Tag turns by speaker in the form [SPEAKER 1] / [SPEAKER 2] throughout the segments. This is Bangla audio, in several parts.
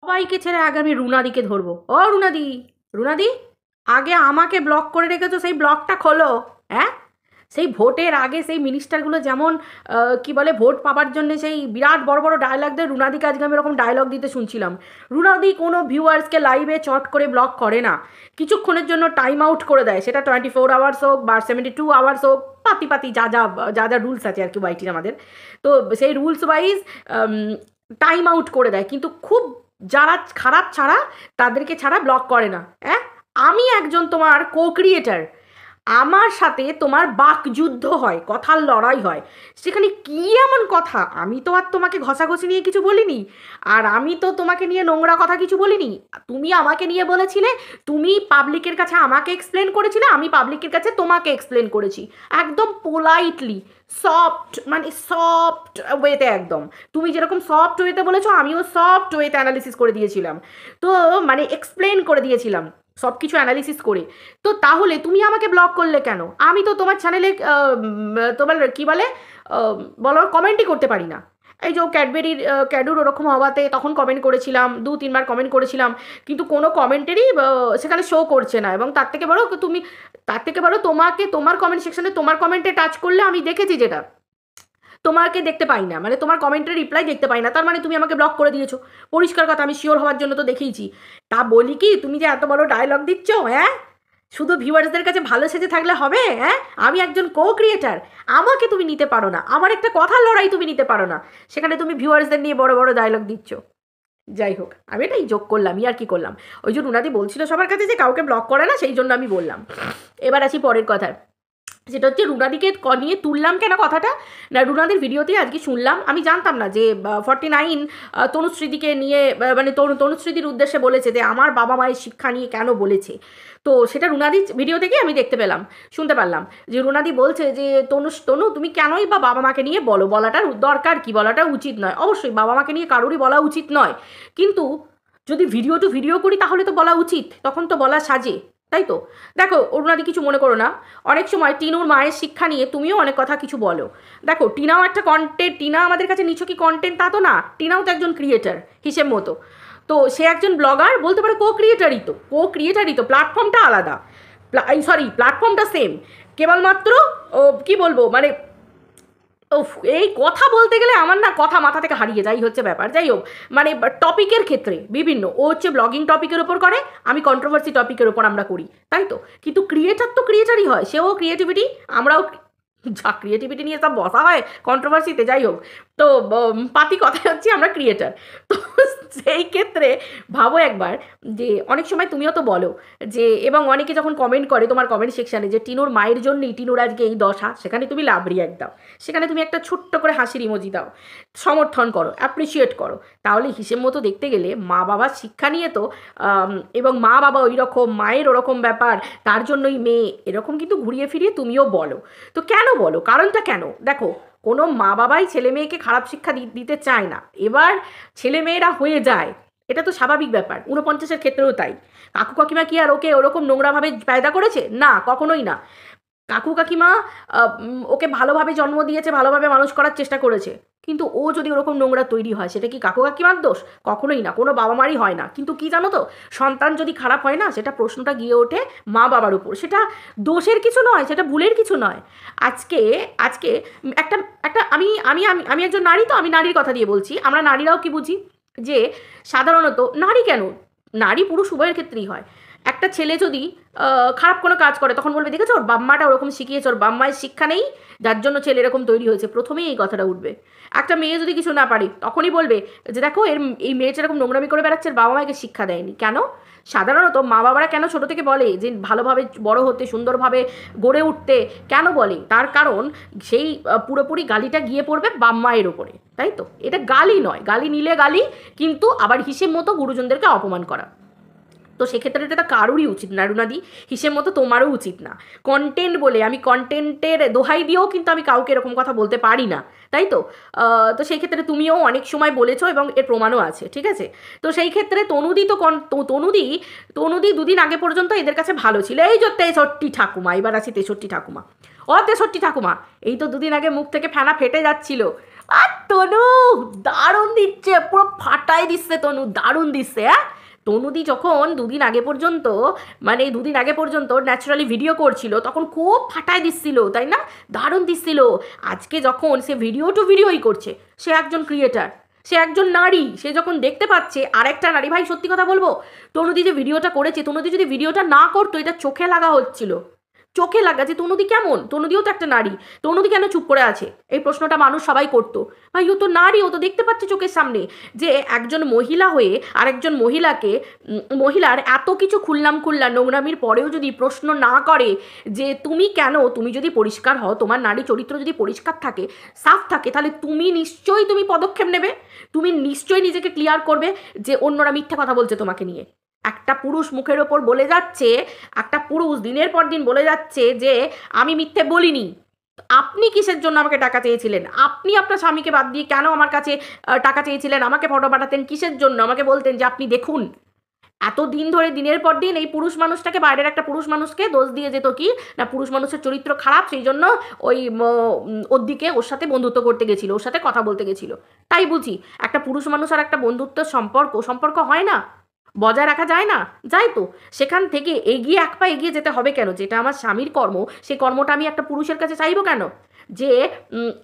[SPEAKER 1] সবাইকে ছেড়ে আগে আমি রুনাদিকে ধরবো। ও রুনাদি, রুনাদি, আগে আমাকে ব্লক করে রেখেছো, সেই ব্লকটা খোলো। হ্যাঁ, সেই ভোটের আগে সেই মিনিস্টারগুলো যেমন কি বলে ভোট পাবার জন্য সেই বিরাট বড় বড় ডায়লগ দেয়, রুনাদিকে আজকে আমি এরকম ডায়লগ দিতে শুনছিলাম। রুনাদি কোনো ভিউয়ার্সকে লাইভে চট করে ব্লক করে না, কিছুক্ষণের জন্য টাইম আউট করে দেয়, সেটা 24 আওয়ার্স হোক বা 72 আওয়ার্স হোক, পাতি পাতি যা যা যা যা রুলস আছে আর কি ওয়াইটির আমাদের। তো সেই রুলস ওয়াইজ টাইম আউট করে দেয়, কিন্তু খুব যারা খারাপ ছাড়া তাদেরকে ছাড়া ব্লক করে না। হ্যাঁ, আমি একজন তোমার কো ক্রিয়েটার, আমার সাথে তোমার বাকযুদ্ধ হয়, কথার লড়াই হয়, সেখানে কি এমন কথা? আমি তো আর তোমাকে ঘষাঘষি নিয়ে কিছু বলিনি, আর আমি তো তোমাকে নিয়ে নোংরা কথা কিছু বলিনি। তুমি আমাকে নিয়ে বলেছিলে, তুমি পাবলিকের কাছে আমাকে এক্সপ্লেন করেছিলে, আমি পাবলিকের কাছে তোমাকে এক্সপ্লেন করেছি, একদম পোলাইটলি, সফট, মানে সফট ওয়েতে একদম। তুমি যেরকম সফট ওয়েতে বলেছো, আমিও সফট ওয়েতে অ্যানালিসিস করে দিয়েছিলাম, তো মানে এক্সপ্লেন করে দিয়েছিলাম সব কিছু অ্যানালিসিস করে। তো তাহলে তুমি আমাকে ব্লক করলে কেন? আমি তো তোমার চ্যানেলে তোমার কি বলে বলো কমেন্টই করতে পারি না। এই যে ক্যাডবেরির ক্যাডুর ওরকম হওয়াতে তখন কমেন্ট করেছিলাম, 2-3 বার কমেন্ট করেছিলাম, কিন্তু কোনো কমেন্টেরই সেখানে শো করছে না। এবং তার থেকে বড় তুমি, তার থেকে বড় তোমাকে তোমার কমেন্ট সেকশনে তোমার কমেন্টে টাচ করলে আমি দেখেছি যেটা, তোমাকে দেখতে পাই না, মানে তোমার কমেন্টের রিপ্লাই দেখতে পাই না, তার মানে তুমি আমাকে ব্লক করে দিয়েছো। পরিষ্কার কথা, আমি শিওর হওয়ার জন্য তো দেখেইছি। তা বলি কি, তুমি যে এত বড় ডায়লগ দিচ্ছ, হ্যাঁ, শুধু ভিউয়ার্সদের কাছে ভালো সেজে থাকলে হবে? হ্যাঁ, আমি একজন কো ক্রিয়েটার, আমাকে তুমি নিতে পারো না, আমার একটা কথার লড়াই তুমি নিতে পারো না, সেখানে তুমি ভিউয়ার্সদের নিয়ে বড় বড় ডায়লগ দিচ্ছ। যাই হোক, আমি এটাই যোগ করলাম, আর কি করলাম। ওই যে রুনাদি বলছিল সবার কাছে যে কাউকে ব্লক করে না, সেই জন্য আমি বললাম। এবার আসি পরের কথায়, সেটা হচ্ছে রুনাদিকে নিয়ে তুললাম কেন কথাটা না, রুনাদির ভিডিওতেই আজকে শুনলাম, আমি জানতাম না যে 49 তনুশ্রীদিকে নিয়ে মানে তনুশ্রীদির উদ্দেশ্যে বলেছে যে আমার বাবা মায়ের শিক্ষা নিয়ে কেন বলেছে। তো সেটা রুনাদির ভিডিও থেকেই আমি দেখতে পেলাম, শুনতে পারলাম যে রুনাদি বলছে যে তনু তুমি কেনই বা বাবা মাকে নিয়ে বলো, বলাটার দরকার কি, বলাটা উচিত নয়। অবশ্যই বাবা মাকে নিয়ে কারোরই বলা উচিত নয়, কিন্তু যদি ভিডিও টু ভিডিও করি তাহলে তো বলা উচিত, তখন তো বলা সাজে, তাই তো? দেখো অরুণাদি, কিছু মনে করো না, অনেক সময় টিনুর মায়ের শিক্ষা নিয়ে তুমিও অনেক কথা কিছু বলো। দেখো টিনাও একটা কন্টেন্ট, টিনা আমাদের কাছে নিছকই কন্টেন্ট তা তো না, টিনাও তো একজন ক্রিয়েটার হিসেব মতো। তো সে একজন ব্লগার, বলতে পারো কো ক্রিয়েটারই তো প্ল্যাটফর্মটা আলাদা, সরি প্ল্যাটফর্মটা সেম, কেবলমাত্র কি বলবো মানে ওফ, এই কথা বলতে গেলে আমার না কথা মাথা থেকে হারিয়ে যাই হচ্ছে ব্যাপার। যাই হোক, মানে টপিকের ক্ষেত্রে বিভিন্ন, ও হচ্ছে ব্লগিং টপিকের ওপর করে, আমি কন্ট্রোভার্সি টপিকের ওপর আমরা করি, তাই তো? কিন্তু ক্রিয়েটার তো ক্রিয়েটারই হয়, সেও ক্রিয়েটিভিটি, আমরাও যা ক্রিয়েটিভিটি নিয়ে সব বসা হয় কন্ট্রোভার্সিতে। যাই হোক, তো পাতি কথায় হচ্ছে আমরা ক্রিয়েটার। তো সেই ক্ষেত্রে ভাবো একবার যে অনেক সময় তুমিও তো বলো যে, এবং অনেকে যখন কমেন্ট করে তোমার কমেন্ট সেকশানে যে টিনুর মায়ের জন্যই টিনুর আজকে এই দশা, সেখানে তুমি লাভ রিয়াক্ট দাও, সেখানে তুমি একটা ছোট্ট করে হাসির ইমোজি দাও, সমর্থন করো, অ্যাপ্রিসিয়েট করো, তাহলে হিসেব মতো দেখতে গেলে মা বাবার শিক্ষা নিয়ে তো এবং মা বাবা ওই রকম, মায়ের ওরকম ব্যাপার, তার জন্যই মেয়ে এরকম কিন্তু ঘুরিয়ে ফিরিয়ে তুমিও বলো। তো কেন বলো, কারণটা কেন? দেখো, কোনো মা বাবাই ছেলে মেয়েকে খারাপ শিক্ষা দিতে চায় না, এবার ছেলে মেয়েরা হয়ে যায়, এটা তো স্বাভাবিক ব্যাপার, 49-এর ক্ষেত্রেও তাই। কাকু কাকিমা কি আর ওকে ওরকম নোংরাভাবে পায়দা করেছে? না, কখনোই না। কাকু কাকিমা ওকে ভালোভাবে জন্ম দিয়েছে, ভালোভাবে মানুষ করার চেষ্টা করেছে, কিন্তু ও যদি ওরকম নোংরা তৈরি হয়, সেটা কি কাকু কাকিমার দোষ? কখনোই না, কোনো বাবা মারই হয় না। কিন্তু কি জানো তো, সন্তান যদি খারাপ হয় না, সেটা প্রশ্নটা গিয়ে ওঠে মা বাবার উপর, সেটা দোষের কিছু নয়, সেটা ভুলের কিছু নয়। আজকে আজকে একটা একটা আমি আমি আমি আমি একজন নারী, তো আমি নারীর কথা দিয়ে বলছি, আমরা নারীরাও কি বুঝি যে সাধারণত নারী কেন, নারী পুরুষ উভয়ের ক্ষেত্রেই হয়, একটা ছেলে যদি খারাপ কোনো কাজ করে, তখন বলবে দেখেছো ওর বাম্মাটা ওরকম শিখিয়েছে, ওর বাম্মায়ের শিক্ষা নেই, যার জন্য ছেলে এরকম তৈরি হয়েছে, প্রথমেই এই কথাটা উঠবে। একটা মেয়ে যদি কিছু না পারে, তখনই বলবে যে দেখো এই মেয়েটা এরকম নোংরামি করে বেড়াচ্ছে, বাবা মাকে শিক্ষা দেয়নি। কেন? সাধারণত মা বাবারা কেন ছোটো থেকে বলে যে ভালোভাবে বড় হতে, সুন্দরভাবে গড়ে উঠতে, কেন বলে? তার কারণ সেই পুরোপুরি গালিটা গিয়ে পড়বে বাম্মায়ের ওপরে, তাই তো? এটা গালি নয়, গালি নিলে গালি, কিন্তু আবার হিসেব মতো গুরুজনদেরকে অপমান করা, তো সেক্ষেত্রে এটা কারোরই উচিত না রুনাদি, হিসেব মতো তোমারও উচিত না। কন্টেন্ট বলে, আমি কন্টেন্টের দোহাই দিয়েও কিন্তু আমি কাউকে এরকম কথা বলতে পারি না, তাই তো? তো সেই ক্ষেত্রে তুমিও অনেক সময় বলেছো এবং এর প্রমাণও আছে, ঠিক আছে? তো সেই ক্ষেত্রে তনুদি তো তনুদি 2 দিন আগে পর্যন্ত এদের কাছে ভালো ছিল, এই যে 63 ঠাকুমা, এবার আছি 63 ঠাকুমা, ও 63 ঠাকুমা, এই তো 2 দিন আগে মুখ থেকে ফেনা ফেটে যাচ্ছিল, আর তনু দারুণ দিচ্ছে, পুরো ফাটাই দিচ্ছে তনু, দারুণ দিচ্ছে। হ্যাঁ, তনুদি যখন দুদিন আগে পর্যন্ত ন্যাচারালি ভিডিও করছিল তখন খুব ফাটায় দিচ্ছিল, তাই না? দারুণ দিচ্ছিল। আজকে যখন সে ভিডিও টু ভিডিওই করছে, সে একজন ক্রিয়েটার, সে একজন নারী, সে যখন দেখতে পাচ্ছে আরেকটা নারী, ভাই সত্যি কথা বলবো, তনুদি যে ভিডিওটা করেছে, তনুদি যদি ভিডিওটা না করতো, এটা চোখে লাগা হচ্ছিল, চোখে লাগা যে তনুদি কেমন, তনুদিও তো একটা নারী, তনুদি কেন চুপ করে আছে, এই প্রশ্নটা মানুষ সবাই করতো। ভাই ও তো নারী, ও তো দেখতে পাচ্ছে চোখের সামনে যে একজন মহিলা হয়ে আরেকজন মহিলার এত কিছু খুললাম নোংরামির পরেও যদি প্রশ্ন না করে যে তুমি কেন, তুমি যদি পরিষ্কার হও, তোমার নারী চরিত্র যদি পরিষ্কার থাকে, সাফ থাকে, তাহলে তুমি নিশ্চয়ই পদক্ষেপ নেবে, তুমি নিশ্চয়ই নিজেকে ক্লিয়ার করবে যে অন্যরা মিথ্যা কথা বলছে তোমাকে নিয়ে। একটা পুরুষ মুখের ওপর বলে যাচ্ছে, একটা পুরুষ দিনের পর দিন বলে যাচ্ছে যে আমি মিথ্যে বলিনি। আপনি কিসের জন্য আমাকে টাকা চেয়েছিলেন? আপনি আপনার স্বামীকে বাদ দিয়ে কেন আমার কাছে টাকা চেয়েছিলেন? আমাকে ফটো পাঠাতেন কিসের জন্য? আমাকে বলতেন যে আপনি দেখুন। এত দিন ধরে দিনের পর দিন এই পুরুষ মানুষটাকে, বাইরের একটা পুরুষ মানুষকে দোষ দিয়ে যেত কি না, পুরুষ মানুষের চরিত্র খারাপ, সেই জন্য ওই ওর দিকে ওর সাথে বন্ধুত্ব করতে গেছিল, ওর সাথে কথা বলতে গেছিল। তাই বুঝি একটা পুরুষ মানুষ আর একটা বন্ধুত্বের সম্পর্ক হয় না, বজায় রাখা যায় না? যায় তো। সেখান থেকে এগিয়ে এক পা এগিয়ে যেতে হবে কেন? যেটা আমার স্বামীর কর্ম, সেই কর্মটা আমি একটা পুরুষের কাছে চাইবো কেন? যে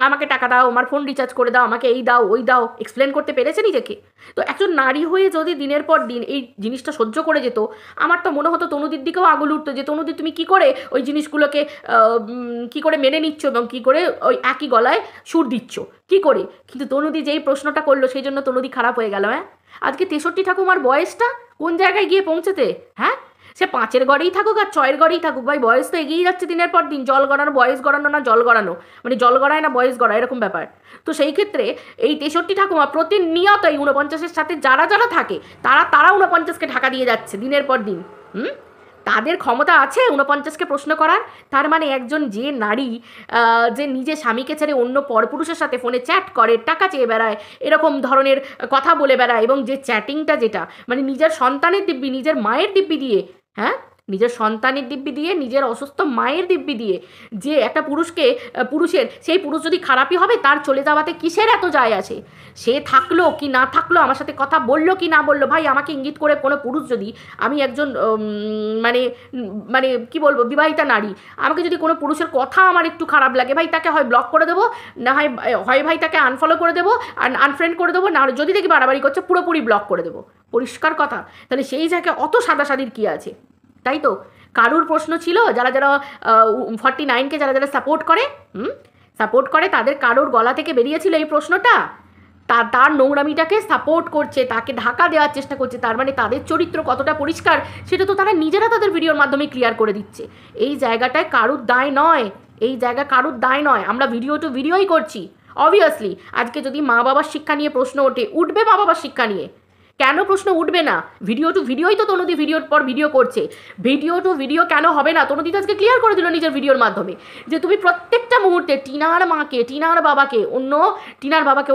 [SPEAKER 1] আমাকে টাকা দাও, আমার ফোন রিচার্জ করে দাও, আমাকে এই দাও ওই দাও, এক্সপ্লেন করতে পেরেছে নিজেকে? তো একজন নারী হয়ে যদি দিনের পর দিন এই জিনিসটা সহ্য করে যেত, আমার তো মনে হতো তনুদির দিকেও আগুল উঠতো যে তনুদি তুমি কি করে ওই জিনিসগুলোকে কি করে মেনে নিচ্ছ এবং কি করে ওই একই গলায় সুর দিচ্ছ, কি করে? কিন্তু তনুদি যেই প্রশ্নটা করলো সেই জন্য তনুদি খারাপ হয়ে গেল। হ্যাঁ, আজকে 63 ঠাকুমার বয়সটা কোন জায়গায় গিয়ে পৌঁছেতে? হ্যাঁ, সে 5-এর ঘরেই থাকুক আর 6-এর ঘরেই থাকুক, ভাই বয়স তো এগিয়ে যাচ্ছে দিনের পর দিন। জল গড়ানো, বয়স গড়ানো না জল গড়ানো, মানে জল গড়ায় না বয়স গড়ায়, এরকম ব্যাপার। তো সেই ক্ষেত্রে এই 63 ঠাকুমা প্রতিনিয়ত এই 49-এর সাথে যারা থাকে তারা 49-কে ঢাকা দিয়ে যাচ্ছে দিনের পর দিন। তাদের ক্ষমতা আছে 49-কে প্রশ্ন করার? তার মানে একজন যে নারী যে নিজে স্বামীকে ছেড়ে অন্য পরপুরুষের সাথে ফোনে চ্যাট করে, টাকা চেয়ে বেড়ায়, এরকম ধরনের কথা বলে বেড়ায়, এবং যে চ্যাটিংটা যেটা মানে নিজের সন্তানের দিব্যি, নিজের মায়ের দিব্যি দিয়ে, হ্যাঁ, নিজের সন্তানের দিব্যি দিয়ে, নিজের অসুস্থ মায়ের দিব্যি দিয়ে যে একটা পুরুষের সেই পুরুষ যদি খারাপই হবে, তার চলে যাওয়াতে কিসের এত যায় আসে? সে থাকলো কি না থাকলো, আমার সাথে কথা বললো কি না বললো, ভাই আমাকে ইঙ্গিত করে কোনো পুরুষ যদি, আমি একজন মানে মানে কি বলবো, বিবাহিতা নারী, আমাকে যদি কোনো পুরুষের কথা আমার একটু খারাপ লাগে, ভাই তাকে হয় ব্লক করে দেবো, না হয় ভাই তাকে আনফলো করে দেবো, আনফ্রেন্ড করে দেবো, না যদি দেখি বাড়াবাড়ি করছে পুরোপুরি ব্লক করে দেবো। পরিষ্কার কথা। তাহলে সেই জায়গায় অত সাদাসাদির কী আছে? তাই তো কারুর প্রশ্ন ছিল, যারা 49-কে যারা সাপোর্ট করে তাদের কারোর গলা থেকে বেরিয়েছিল এই প্রশ্নটা, তার নোংরামিটাকে সাপোর্ট করছে, তাকে ঢাকা দেওয়ার চেষ্টা করছে, তার মানে তাদের চরিত্র কতটা পরিষ্কার সেটা তো তারা নিজেরা তাদের ভিডিওর মাধ্যমে ক্লিয়ার করে দিচ্ছে। এই জায়গাটায় কারুর দায় নয়, কারুর দায় নয়। আমরা ভিডিও টু ভিডিওই করছি। অবভিয়াসলি আজকে যদি মা বাবার শিক্ষা নিয়ে প্রশ্ন উঠবে মা বাবার শিক্ষা নিয়ে, কেন প্রশ্ন উঠবে না? ভিডিও টু ভিডিওই তো তনুদি ভিডিওর পর ভিডিও করছে, ভিডিও টু ভিডিও কেন হবে না? তনুদি আজকে ক্লিয়ার করে দিল নিজের ভিডিওর মাধ্যমে যে তুমি প্রত্যেকটা মুহূর্তে টিনার বাবাকে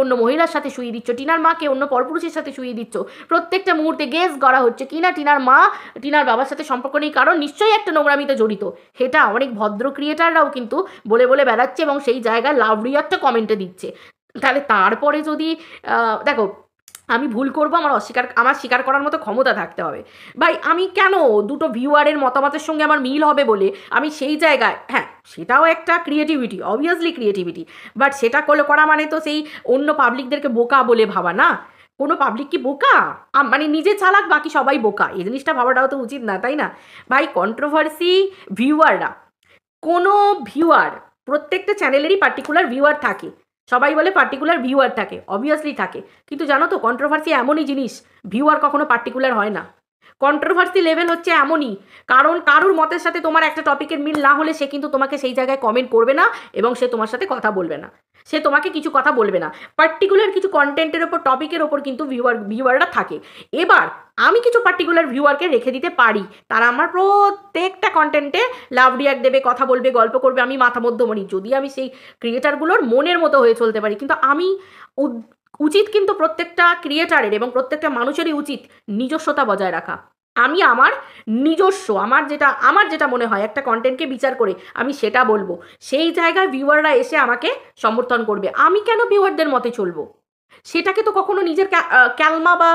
[SPEAKER 1] অন্য মহিলার সাথে শুয়ে দিচ্ছ, টিনার মাকে অন্য পরপুরুষের সাথে শুয়ে দিচ্ছ, প্রত্যেকটা মুহূর্তে গেস করা হচ্ছে কিনা টিনার বাবার সাথে সম্পর্ক নেই, কারণ নিশ্চয়ই একটা নোংরামিতে জড়িত। সেটা অনেক ভদ্র ক্রিয়েটাররাও কিন্তু বলে বলে বেড়াচ্ছে এবং সেই জায়গায় লাভ রিয়াক্টটা কমেন্টে দিচ্ছে। তাহলে তারপরে যদি দেখো আমি ভুল করবো, আমার স্বীকার করার মতো ক্ষমতা থাকতে হবে। ভাই আমি কেন দুটো ভিউয়ারের মতামতের সঙ্গে আমার মিল হবে বলে আমি সেই জায়গায়, হ্যাঁ সেটাও একটা ক্রিয়েটিভিটি, অবভিয়াসলি ক্রিয়েটিভিটি, বাট সেটা করা মানে তো সেই অন্য পাবলিকদেরকে বোকা বলে ভাবা না। কোনো পাবলিক কি বোকা? মানে নিজে চালাক বাকি সবাই বোকা, এই জিনিসটা ভাবাটাও তো উচিত না, তাই না? ভাই কন্ট্রোভার্সি ভিউয়াররা, কোনো ভিউয়ার, প্রত্যেকটা চ্যানেলেরই পার্টিকুলার ভিউয়ার থাকে, সবাই বলে পার্টিকুলার ভিউয়ার থাকে, অবভিয়াসলি থাকে, কিন্তু জানো তো কন্ট্রোভার্সি এমনই জিনিস, ভিউয়ার কখনো পার্টিকুলার হয় না। কন্ট্রোভার্সি লেভেল হচ্ছে এমনই, কারণ কারুর মতের সাথে তোমার একটা টপিকের মিল না হলে সে কিন্তু তোমাকে সেই জায়গায় কমেন্ট করবে না এবং সে তোমার সাথে কথা বলবে না, সে তোমাকে কিছু কথা বলবে না। পার্টিকুলার কিছু কন্টেন্টের ওপর, টপিকের ওপর কিন্তু ভিউয়াররা থাকে। এবার আমি কিছু পার্টিকুলার ভিউয়ারকে রেখে দিতে পারি, তারা আমার প্রত্যেকটা কন্টেন্টে লাভ রিয়াক্ট দেবে, কথা বলবে, গল্প করবে, আমি মাথা মধ্যমণি, যদি আমি সেই ক্রিয়েটারগুলোর মনের মতো হয়ে চলতে পারি। কিন্তু আমি উচিত কিন্তু প্রত্যেকটা ক্রিয়েটারের এবং প্রত্যেকটা মানুষেরই উচিত নিজস্বতা বজায় রাখা। আমি আমার নিজস্ব আমার যেটা মনে হয় একটা কন্টেন্টকে বিচার করে আমি সেটা বলবো, সেই জায়গায় ভিউয়াররা এসে আমাকে সমর্থন করবে। আমি কেন ভিউয়ারদের মতে চলবো? সেটাকে তো কখনো নিজের ক্যালমা বা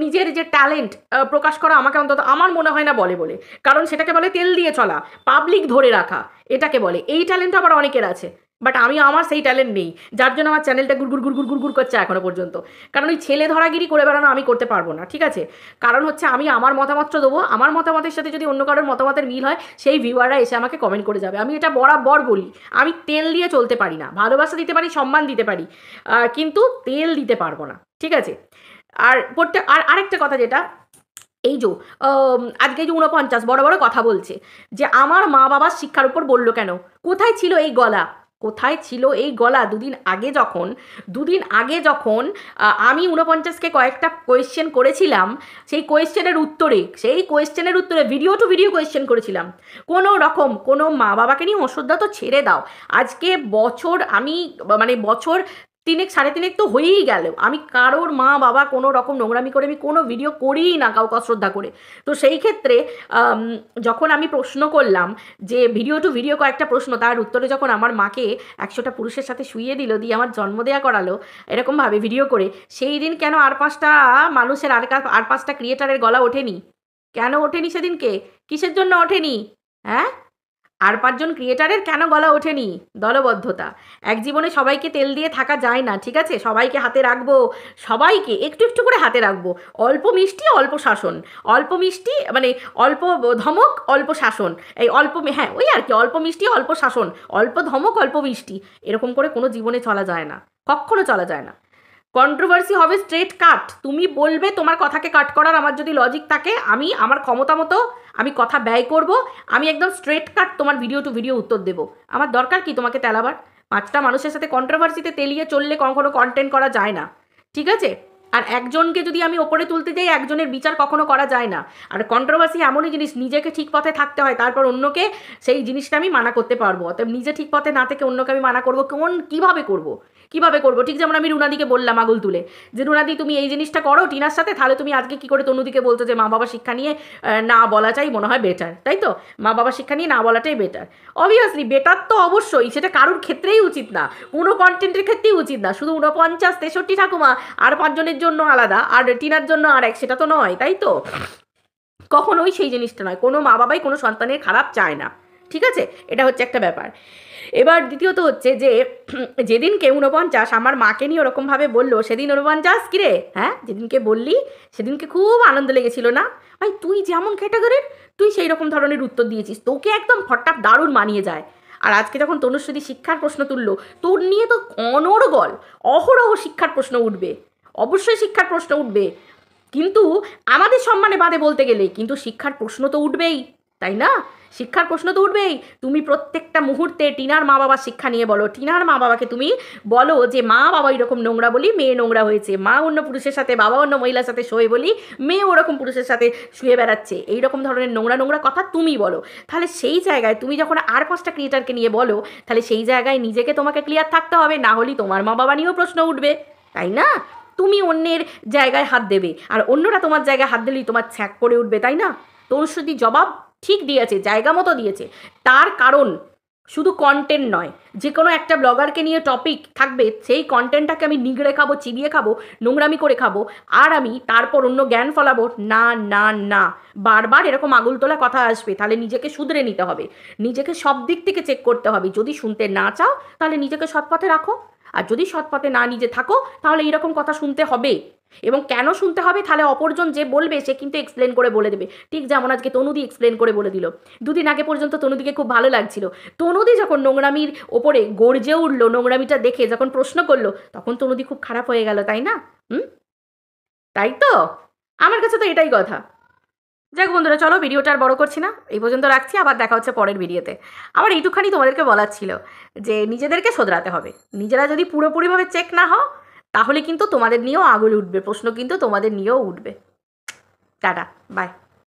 [SPEAKER 1] নিজের যে ট্যালেন্ট প্রকাশ করা আমাকে অন্তত আমার মনে হয় না বলে বলে। কারণ সেটাকে বলে তেল দিয়ে চলা, পাবলিক ধরে রাখা, এটাকে বলে। এই ট্যালেন্ট আবার অনেকের আছে, বাট আমার সেই ট্যালেন্ট নেই, যার জন্য আমার চ্যানেলটা গুড় করছে এখনো পর্যন্ত। কারণ ওই ছেলে ধরাগিরি করে বেড়ানো আমি করতে পারবো না, ঠিক আছে? কারণ হচ্ছে আমি আমার মতামতটা দেবো, আমার মতামতের সাথে যদি অন্য কারোর মতামতের মিল হয় সেই ভিউয়াররা এসে আমাকে কমেন্ট করে যাবে। আমি এটা বরাবর বলি, আমি তেল দিয়ে চলতে পারি না। ভালোবাসা দিতে পারি, সম্মান দিতে পারি, কিন্তু তেল দিতে পারবো না, ঠিক আছে? আর আরেকটা কথা যেটা, এই যে আজকে যে 49 বড় বড় কথা বলছে যে আমার মা বাবার শিক্ষার উপর বললো কেন? কোথায় ছিল এই গলা? কোথায় ছিল এই গলা? দুদিন আগে যখন আমি 49কে কয়েকটা কোয়েশ্চেন করেছিলাম, সেই কোয়েশ্চেনের উত্তরে ভিডিও টু ভিডিও কোয়েশ্চেন করেছিলাম। কোনো মা বাবাকে নিয়ে অশ্রদ্ধা তো ছেড়ে দাও। আজকে বছর 3-3.5 তো হয়েই গেল, আমি কারোর মা বাবা কোনো রকম নোংরামি করে আমি কোনো ভিডিও করিই না কাউকে অশ্রদ্ধা করে। তো সেই ক্ষেত্রে যখন আমি প্রশ্ন করলাম যে ভিডিও টু ভিডিও কয়েকটা প্রশ্ন, তার উত্তরে যখন আমার মাকে 100টা পুরুষের সাথে শুইয়ে দিল, দিয়ে আমার জন্ম দেয়া করালো এরকমভাবে ভিডিও করে, সেই দিন কেন আর 5টা মানুষের আর 5টা ক্রিয়েটারের গলা ওঠেনি? কেন ওঠেনি সেদিনকে? কিসের জন্য ওঠেনি? হ্যাঁ, আর 5জন ক্রিয়েটারের কেন গলা ওঠেনি? দলবদ্ধতা। এক জীবনে সবাইকে তেল দিয়ে থাকা যায় না, ঠিক আছে? সবাইকে হাতে রাখবো, সবাইকে একটু একটু করে হাতে রাখবো। অল্প মিষ্টি অল্প শাসন, অল্প মিষ্টি মানে অল্প ধমক অল্প শাসন, এই হ্যাঁ ওই আর কি, অল্প মিষ্টি অল্প শাসন, অল্প ধমক অল্প মিষ্টি, এরকম করে কোনো জীবনে চলা যায় না, কখনো চলা যায় না। কন্ট্রোভার্সি হবে স্ট্রেট কাট। তুমি বলবে, তোমার কথাকে কাট করার আমার যদি লজিক থাকে, আমি আমার ক্ষমতা মতো আমি কথা ব্যয় করব, আমি একদম স্ট্রেট কাট তোমার ভিডিও টু ভিডিও উত্তর দেবো। আমার দরকার কি তোমাকে তেলাবার? 5টা মানুষের সাথে কন্ট্রোভার্সিতে তেলিয়ে চললে কখনো কন্টেন্ট করা যায় না, ঠিক আছে? আর একজনকে যদি আমি ওপরে তুলতে যাই, একজনের বিচার কখনো করা যায় না। আর কন্ট্রোভার্সি এমনই জিনিস, নিজেকে ঠিক পথে থাকতে হয়, তারপর অন্যকে সেই জিনিসটা আমি মানা করতে পারবো। অতএব নিজে ঠিক পথে না থেকে অন্যকে আমি মানা করবো কিভাবে করবো? ঠিক যেমন আমি রুনাদিকে বললাম আগুল তুলে যে রুনাদি তুমি এই জিনিসটা করো টিনার সাথে, তাহলে তুমি আজকে কি করে তনুদিকে বলতো যে মা বাবা শিক্ষা নিয়ে না বলাটাই মনে হয় বেটার, তাই তো? মা বাবা শিক্ষা নিয়ে না বলাটাই বেটার। অবভিয়াসলি বেটার তো অবশ্যই, সেটা কারোর ক্ষেত্রেই উচিত না, কোনো কন্টেন্টের ক্ষেত্রেই উচিত না। শুধু 49-63 ঠাকুমা আর 5জনের জন্য আলাদা আর টিনার জন্য আর এক, সেটা তো নয়, তাই তো? কখনোই সেই জিনিসটা নয়। কোনো মা বাবাই কোনো সন্তানের খারাপ চায় না, ঠিক আছে? এটা হচ্ছে একটা ব্যাপার। এবার দ্বিতীয়ত হচ্ছে যে যেদিনকে 49 আমার মাকে নিয়ে ওরকমভাবে বললো, সেদিন 49 কিরে, হ্যাঁ যেদিনকে বললি সেদিনকে খুব আনন্দ লেগেছিল না ভাই? তুই যেমন ক্যাটাগরির তুই সেই রকম ধরনের উত্তর দিয়েছিস, তোকে একদম ফট্টাপ দারুণ মানিয়ে যায়। আর আজকে যখন তনুশ্রী শিক্ষার প্রশ্ন তুললো, তোর নিয়ে তো অনর্গল অহরহ শিক্ষার প্রশ্ন উঠবে, অবশ্যই শিক্ষার প্রশ্ন উঠবে। কিন্তু আমাদের সম্মানে বাদে বলতে গেলে কিন্তু শিক্ষার প্রশ্ন তো উঠবেই, তাই না? শিক্ষার প্রশ্ন তো উঠবেই। তুমি প্রত্যেকটা মুহূর্তে টিনার মা বাবার শিক্ষা নিয়ে বলো, টিনার মা বাবাকে তুমি বলো যে মা বাবা এরকম নোংরা বলি মেয়ে নোংরা হয়েছে, মা অন্য পুরুষের সাথে বাবা অন্য মহিলার সাথে শোয়ে বলি মেয়ে ওরকম পুরুষের সাথে শুয়ে বেড়াচ্ছে, এইরকম ধরনের নোংরা নোংরা কথা তুমি বলো। তাহলে সেই জায়গায় তুমি যখন আর 5টা ক্রিয়েটারকে নিয়ে বলো, তাহলে সেই জায়গায় নিজেকে তোমাকে ক্লিয়ার থাকতে হবে, না হলে তোমার মা বাবা নিয়েও প্রশ্ন উঠবে, তাই না? তুমি অন্যের জায়গায় হাত দেবে আর অন্যরা তোমার জায়গায় হাত দিলেই তোমার ছ্যাঁক পড়ে উঠবে, তাই না? তনুশ্রী জবাব ঠিক দিয়েছে, জায়গা মতো দিয়েছে। তার কারণ শুধু কন্টেন্ট নয়, যে কোনো একটা ব্লগারকে নিয়ে টপিক থাকবে, সেই কন্টেন্টটাকে আমি নিগড়ে খাবো, চিবিয়ে খাবো, নোংরামি করে খাবো, আর আমি তারপর অন্য জ্ঞান ফলাবো না না না। বারবার এরকম আগুল তোলা কথা আসবে, তাহলে নিজেকে শুধরে নিতে হবে, নিজেকে সব দিক থেকে চেক করতে হবে। যদি শুনতে না চাও তাহলে নিজেকে সৎপথে রাখো, আর যদি সৎপথে না নিজে থাকো তাহলে এইরকম কথা শুনতে হবে। এবং কেন শুনতে হবে? তাহলে অপরজন যে বলবে সে কিন্তু এক্সপ্লেন করে বলে দেবে, ঠিক যেমন আজকে তনুদি এক্সপ্লেন করে বলে দিল। দুদিন আগে পর্যন্ত তনুদিকে খুব ভালো লাগছিল, তনুদি যখন নোংরামির ওপরে গর্জে উঠলো, নোংরামিটা দেখে যখন প্রশ্ন করলো, তখন তনুদি খুব খারাপ হয়ে গেল, তাই না? তাই তো, আমার কাছে তো এটাই কথা। যাক বন্ধুরা, চলো ভিডিওটা আর বড় করছি না, এই পর্যন্ত রাখছি, আবার দেখা হচ্ছে পরের ভিডিওতে। আবার এইটুখানি তোমাদেরকে বলার ছিল যে নিজেদেরকে শোধরাতে হবে, নিজেরা যদি পুরোপুরিভাবে চেক না হও তাহলে কিন্তু তোমাদের নিয়েও আগুল উঠবে, প্রশ্ন কিন্তু তোমাদের নিয়েও উঠবে। Tata, by.